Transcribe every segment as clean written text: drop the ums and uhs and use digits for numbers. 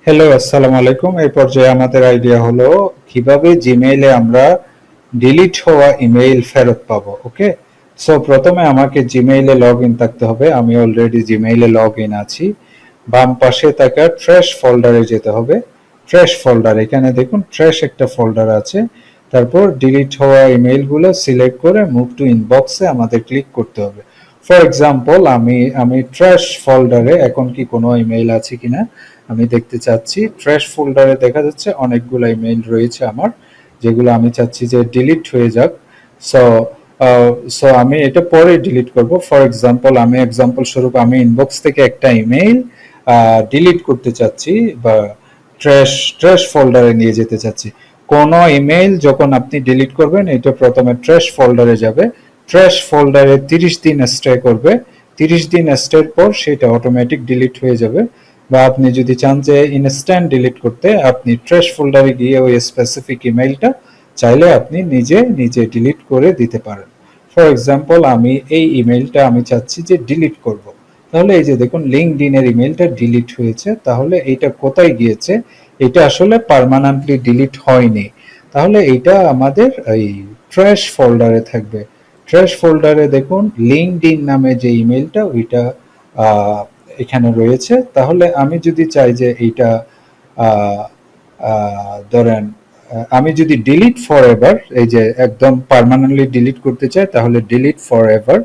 Hello, আসসালামু আলাইকুম। এই পর্যায়ে আমাদের আইডিয়া হলো কিভাবে জিমেইলে আমরা ডিলিট হওয়া ইমেইল ফেরত পাবো। ওকে, সো প্রথমে আমাকে জিমেইলে লগ ইন থাকতে হবে। আমি অলরেডি জিমেইলে লগ ইন আছি। বাম পাশে থাকা ট্র্যাশ ফোল্ডারে যেতে হবে। ট্র্যাশ ফোল্ডার, এখানে দেখুন ট্র্যাশ একটা ফোল্ডার আছে। তারপর ডিলিট হওয়া ইমেইলগুলো সিলেক্ট করে মুভ টু ইনবক্সে আমাদের ক্লিক করতে হবে। ফর এক্সাম্পল আমি ট্র্যাশ ফোল্ডারে এখন কি কোনো ইমেইল আছে কিনা আমি দেখতে চাচ্ছি। ট্র্যাশ ফোল্ডারে দেখা যাচ্ছে অনেকগুলো ইমেইল রয়েছে আমার, যেগুলো আমি চাচ্ছি যে ডিলিট হয়ে যাক। সো সো আমি এটা পরে ডিলিট করব। ফর এক্সাম্পল আমি এক্সাম্পল স্বরূপ আমি ইনবক্স থেকে একটা ইমেইল ডিলিট করতে চাচ্ছি বা ট্র্যাশ ট্র্যাশ ফোল্ডারে নিয়ে যেতে চাচ্ছি। কোনো ইমেইল যখন আপনি ডিলিট করবেন এটা প্রথমে ট্র্যাশ ফোল্ডারে যাবে। ট্র্যাশ ফোল্ডারে 30 দিন স্টে করবে। 30 দিন স্টের পর সেটা অটোমেটিক ডিলিট হয়ে যাবে। বা আপনি যদি চান যে ইনস্ট্যান্ট ডিলিট করতে, আপনি ট্র্যাশ ফোল্ডারে গিয়ে ওই স্পেসিফিক ইমেইলটা চাইলে আপনি নিজে নিজে ডিলিট করে দিতে পারেন। ফর এক্সাম্পল আমি এই ইমেইলটা আমি চাচ্ছি যে ডিলিট করব। তাহলে এই যে দেখুন লিঙ্কডইনের ইমেইলটা ডিলিট হয়েছে। তাহলে এইটা কোথায় গিয়েছে? এটা আসলে পার্মানেন্টলি ডিলিট হয়নি। তাহলে এইটা আমাদের এই ট্র্যাশ ফোল্ডারে থাকবে। ট্র্যাশ ফোল্ডারে দেখুন লিঙ্কডইন নামে যে ইমেইলটা ওইটা এখানে রয়েছে। তাহলে আমি যদি চাই যে এইটা ধরেন আমি যদি ডিলিট ফর এভার, এই যে একদম পার্মানেন্টলি ডিলিট করতে চাই তাহলে ডিলিট ফর এভার।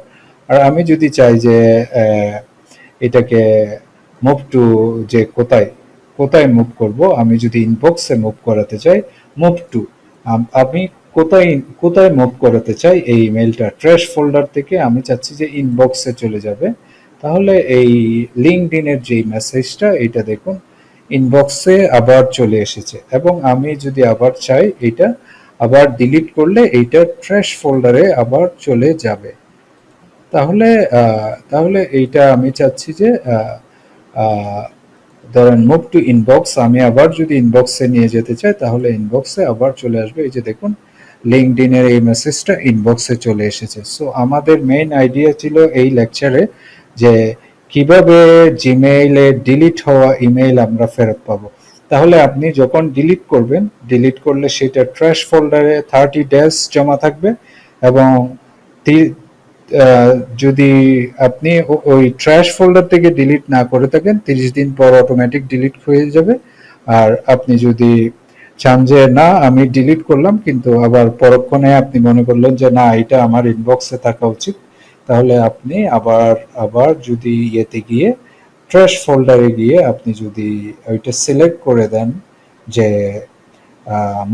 আর আমি যদি চাই যে এটাকে মুভ টু, যে কোথায় কোথায় মুভ করব, আমি যদি ইনবক্সে মুভ করাতে চাই মুভ টু, আমি কোথায় কোথায় মুভ করাতে চাই এই ইমেলটা ট্র্যাশ ফোল্ডার থেকে আমি চাচ্ছি যে ইনবক্সে চলে যাবে। তাহলে এই লিঙ্কডইনের যে মেসেজটা এটা দেখুন ইনবক্সে আবার চলে এসেছে। এবং আমি যদি আবার চাই এটা আবার ডিলিট করলে এইটা ট্র্যাশ ফোল্ডারে আবার চলে যাবে। তাহলে তাহলে এইটা আমি চাচ্ছি যে ধরেন মুভ টু ইনবক্স, আমি আবার যদি ইনবক্সে নিয়ে যেতে চাই তাহলে ইনবক্সে আবার চলে আসবে। এই যে দেখুন লিঙ্কডইনের এই মেসেজটা ইনবক্সে চলে এসেছে। সো আমাদের মেইন আইডিয়া ছিল এই লেকচারে যে কিভাবে জিমেইলে ডিলিট হওয়া ইমেইল আমরা ফেরত পাবো। তাহলে আপনি যখন ডিলিট করবেন, ডিলিট করলে সেটা ট্র্যাশ ফোল্ডারে 30 ডেজ জমা থাকবে। এবং যদি আপনি ওই ট্র্যাশ ফোল্ডার থেকে ডিলিট না করে থাকেন 30 দিন পর অটোমেটিক ডিলিট হয়ে যাবে। আর আপনি যদি চান যে না আমি ডিলিট করলাম কিন্তু আবার পরক্ষণে আপনি মনে করলেন যে না এটা আমার ইনবক্সে থাকা উচিত, তাহলে আপনি আবার আবার যদি ইয়েতে গিয়ে ট্র্যাশ ফোল্ডারে গিয়ে আপনি যদি ওইটা সিলেক্ট করে দেন যে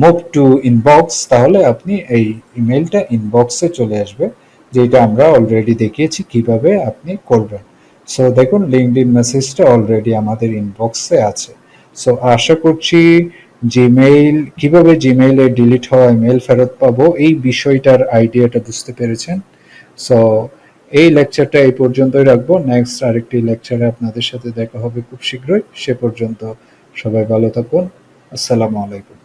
মুভ টু ইনবক্স, তাহলে আপনি এই ইমেলটা ইনবক্সে চলে আসবে, যেটা আমরা অলরেডি দেখিয়েছি কিভাবে আপনি করবেন। সো দেখুন লিঙ্কডইন মেসেজটা অলরেডি আমাদের ইনবক্সে আছে। সো আশা করছি জিমেইল কিভাবে জিমেইলে ডিলিট হওয়া ইমেল ফেরত পাবো এই বিষয়টার আইডিয়াটা বুঝতে পেরেছেন। সো এই লেকচারটা এই পর্যন্তই রাখবো। নেক্সট আরেকটি লেকচারে আপনাদের সাথে দেখা হবে খুব শীঘ্রই। সে পর্যন্ত সবাই ভালো থাকুন। আসসালামু আলাইকুম।